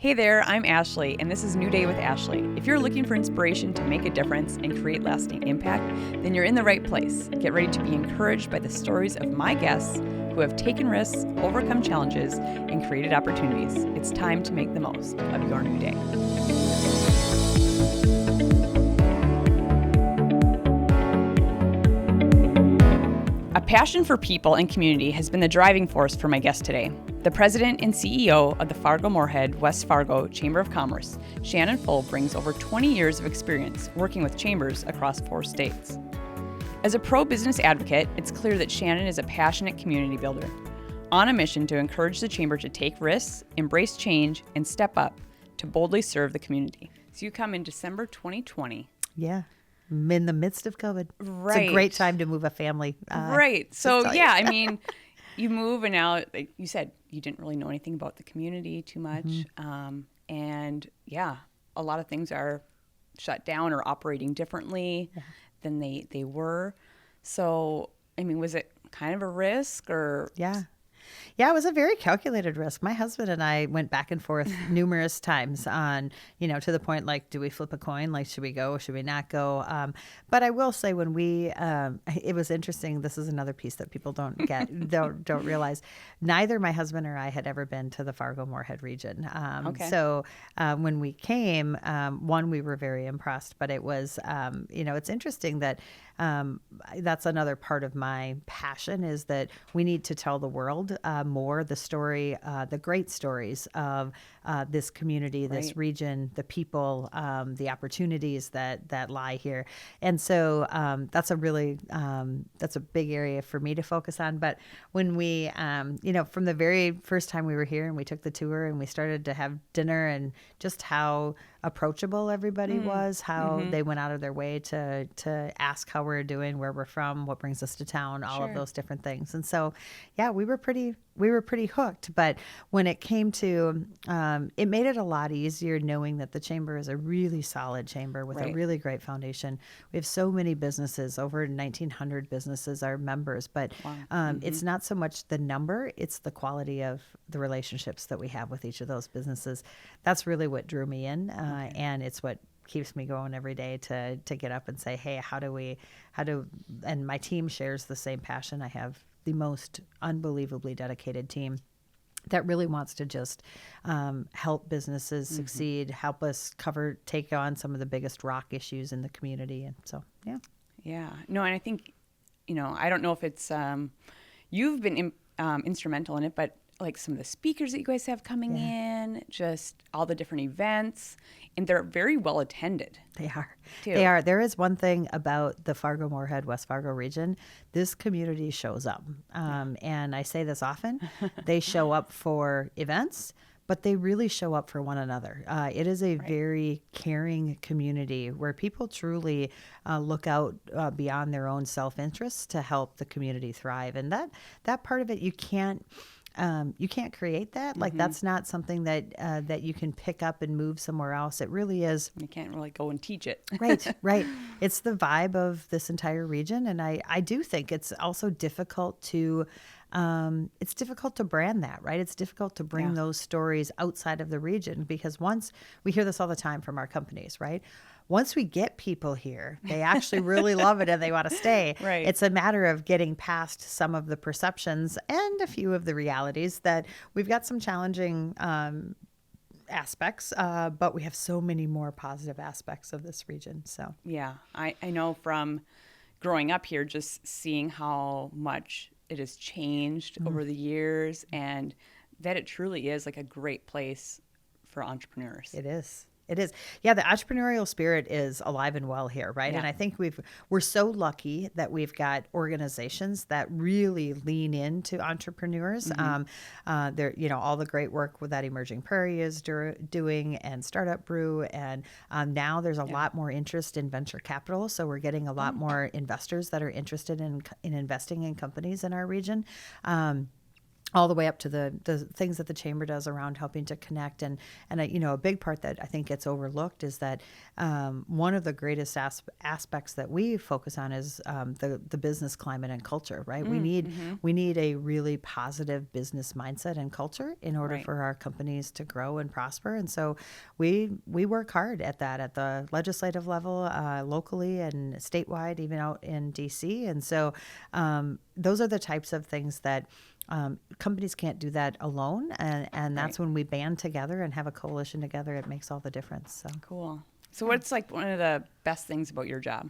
Hey there, I'm Ashley, and this is New Day with Ashley. If you're looking for inspiration to make a difference and create lasting impact, then you're in the right place. Get ready to be encouraged by the stories of my guests who have taken risks, overcome challenges, and created opportunities. It's time to make the most of your new day. A passion for people and community has been the driving force for my guest today. The president and CEO of the Fargo Moorhead, West Fargo Chamber of Commerce, Shannon brings over 20 years of experience working with chambers across 4 states. As a pro-business advocate, it's clear that Shannon is a passionate community builder, on a mission to encourage the chamber to take risks, embrace change, and step up to boldly serve the community. So you come in December 2020. Yeah. I'm in the midst of COVID. Right. It's a great time to move a family. Right. So, yeah, I mean, you move and now, like you said, you didn't really know anything about the community too much. Mm-hmm. And, yeah, a lot of things are shut down or operating differently than they were. So, I mean, was it kind of a risk or? Yeah, it was a very calculated risk. My husband and I went back and forth numerous times on, to the point like, do we flip a coin? Like, should we go? Should we not go? But I will say when it was interesting. This is another piece that people don't get, don't realize. Neither my husband or I had ever been to the Fargo Moorhead region. So when we came, we were very impressed, but it was, it's interesting that that's another part of my passion is that we need to tell the world more the story, the great stories of this community, this region, the people, the opportunities that lie here. And so that's a really, that's a big area for me to focus on. But when we, from the very first time we were here and we took the tour and we started to have dinner and just how approachable everybody was, how they went out of their way to ask how we're doing, where we're from, what brings us to town, all of those different things. And so, yeah, we were pretty hooked. But when it came to, it made it a lot easier knowing that the chamber is a really solid chamber with a really great foundation. We have so many businesses, over 1,900 businesses are members, but it's not so much the number, it's the quality of the relationships that we have with each of those businesses. That's really what drew me in. And it's what keeps me going every day to get up and say, hey, and my team shares the same passion. I have the most unbelievably dedicated team that really wants to just help businesses succeed, help us take on some of the biggest rock issues in the community. And so, yeah. Yeah. No, and I think, I don't know if it's, you've been instrumental in it, but like some of the speakers that you guys have coming in, just all the different events, and they're very well attended. They are. They are. There is one thing about the Fargo Moorhead, West Fargo region. This community shows up. And I say this often. They show up for events, but they really show up for one another. It is a very caring community where people truly look out beyond their own self-interest to help the community thrive. And that part of it, you can't create that. Like that's not something that you can pick up and move somewhere else. It really is. You can't really go and teach it. Right. It's the vibe of this entire region. And I do think it's also difficult to brand that, right? It's difficult to bring those stories outside of the region because once we hear this all the time from our companies, right? Once we get people here, they actually really love it and they want to stay. Right. It's a matter of getting past some of the perceptions and a few of the realities that we've got some challenging aspects, but we have so many more positive aspects of this region. So yeah, I know from growing up here, just seeing how much it has changed over the years and that it truly is like a great place for entrepreneurs. It is. Yeah, the entrepreneurial spirit is alive and well here, right? Yeah. And I think we're so lucky that we've got organizations that really lean into entrepreneurs. They're, all the great work that Emerging Prairie is doing and Startup Brew. And now there's a lot more interest in venture capital. So we're getting a lot more investors that are interested in investing in companies in our region. all the way up to the things that the chamber does around helping to connect. And a big part that I think gets overlooked is that one of the greatest aspects that we focus on is the business climate and culture, right? We need a really positive business mindset and culture in order for our companies to grow and prosper. And so we work hard at that at the legislative level, locally and statewide, even out in DC. And so those are the types of things that companies can't do that alone, and that's when we band together and have a coalition together. It makes all the difference. So cool. So what's like one of the best things about your job?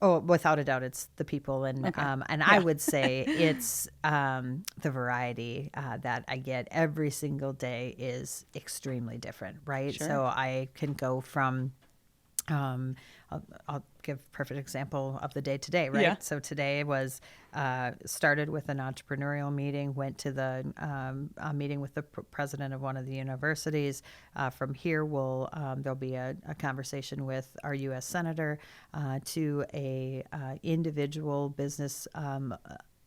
Oh, without a doubt, it's the people, and I would say it's the variety that I get every single day is extremely different, right? Sure. So I can go from I'll give a perfect example of the day today, right? Yeah. So today was started with an entrepreneurial meeting, went to the meeting with the president of one of the universities. From here, there'll be a conversation with our U.S. Senator to a individual business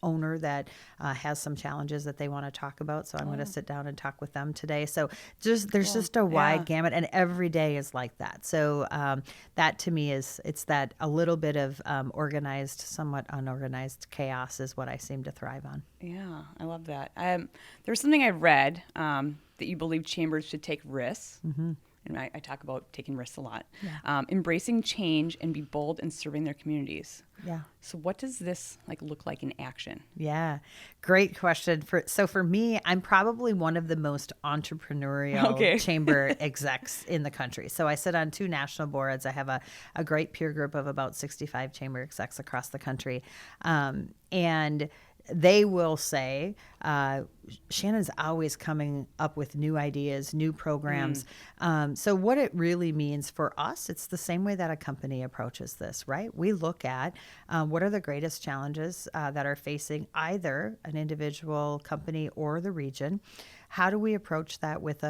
owner that has some challenges that they want to talk about. So I'm going to sit down and talk with them today. So there's just a wide gamut, and every day is like that. So that to me it's that a little bit of organized, somewhat unorganized chaos is what I seem to thrive on. Yeah, I love that. There's something I read that you believe chambers should take risks. And I talk about taking risks a lot. Yeah. Embracing change and be bold in serving their communities. Yeah. So what does this look like in action? Yeah, great question. For me, I'm probably one of the most entrepreneurial chamber execs in the country. So I sit on 2 national boards. I have a great peer group of about 65 chamber execs across the country. And they will say, Shannon's always coming up with new ideas, new programs. So what it really means for us, it's the same way that a company approaches this, right? We look at what are the greatest challenges that are facing either an individual company or the region. How do we approach that with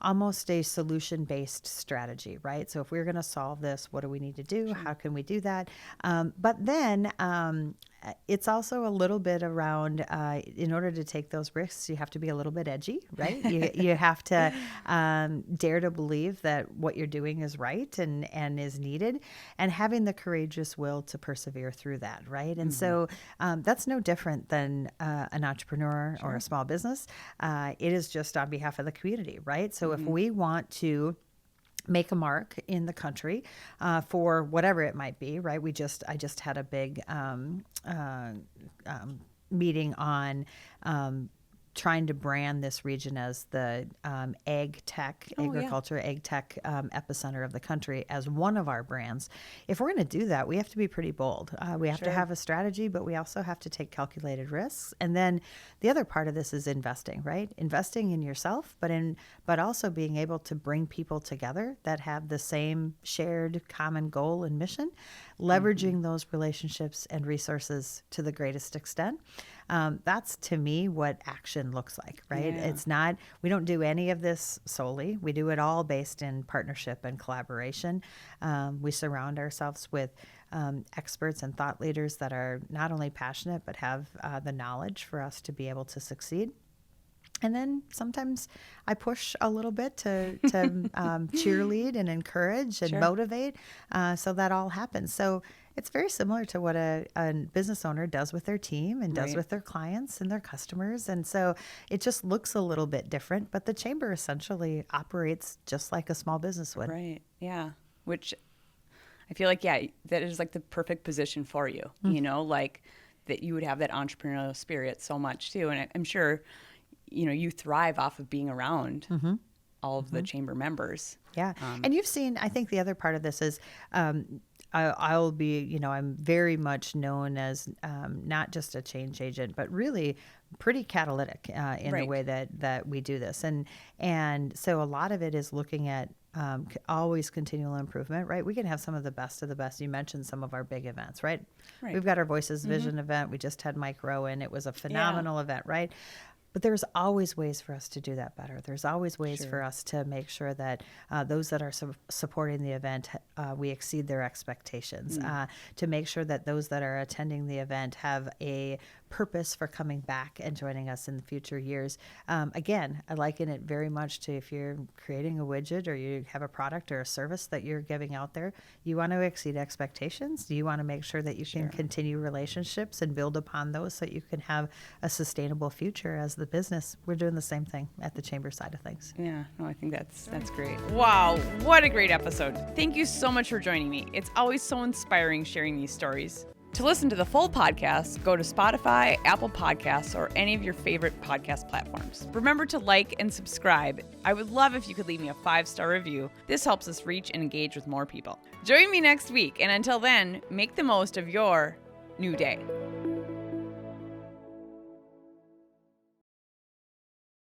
almost a solution-based strategy, right? So if we're going to solve this, what do we need to do? Sure. How can we do that? But then it's also a little bit around, in order to take those risks, you have to be a little bit edgy, right? You have to dare to believe that what you're doing is right and is needed, and having the courageous will to persevere through that, right? And so that's no different than an entrepreneur or a small business. It is just on behalf of the community, right? So if we want to make a mark in the country for whatever it might be, right? I just had a big meeting on trying to brand this region as the ag tech epicenter of the country as one of our brands. If we're going to do that, we have to be pretty bold. We have to have a strategy, but we also have to take calculated risks. And then the other part of this is investing, right? Investing in yourself, but also being able to bring people together that have the same shared common goal and mission, leveraging those relationships and resources to the greatest extent. That's to me what action looks like, right? Yeah. It's not, we don't do any of this solely. We do it all based in partnership and collaboration. We surround ourselves with experts and thought leaders that are not only passionate, but have the knowledge for us to be able to succeed. And then sometimes I push a little bit to cheerlead and encourage and motivate so that all happens. So it's very similar to what a business owner does with their team and does with their clients and their customers. And so it just looks a little bit different, but the chamber essentially operates just like a small business would. Right, yeah, which I feel like, that is like the perfect position for you, you know, like that you would have that entrepreneurial spirit so much too. And I'm sure, you know, you thrive off of being around all of the chamber members. Yeah. And you've seen, I think the other part of this is I'll be, you know, I'm very much known as not just a change agent, but really pretty catalytic in the way that we do this. And so a lot of it is looking at always continual improvement, right? We can have some of the best. You mentioned some of our big events, right? We've got our Voices Vision event. We just had Mike Rowan. It was a phenomenal event, right? But there's always ways for us to do that better. There's always ways for us to make sure that those that are supporting the event, we exceed their expectations, to make sure that those that are attending the event have a purpose for coming back and joining us in the future years. Again, I liken it very much to if you're creating a widget or you have a product or a service that you're giving out there, you want to exceed expectations. You want to make sure that you can continue relationships and build upon those so that you can have a sustainable future as the business. We're doing the same thing at the chamber side of things. Yeah, no, I think that's great. Wow, what a great episode. Thank you so much for joining me. It's always so inspiring sharing these stories. To listen to the full podcast, go to Spotify, Apple Podcasts, or any of your favorite podcast platforms. Remember to like and subscribe. I would love if you could leave me a 5-star review. This helps us reach and engage with more people. Join me next week, and until then, make the most of your new day.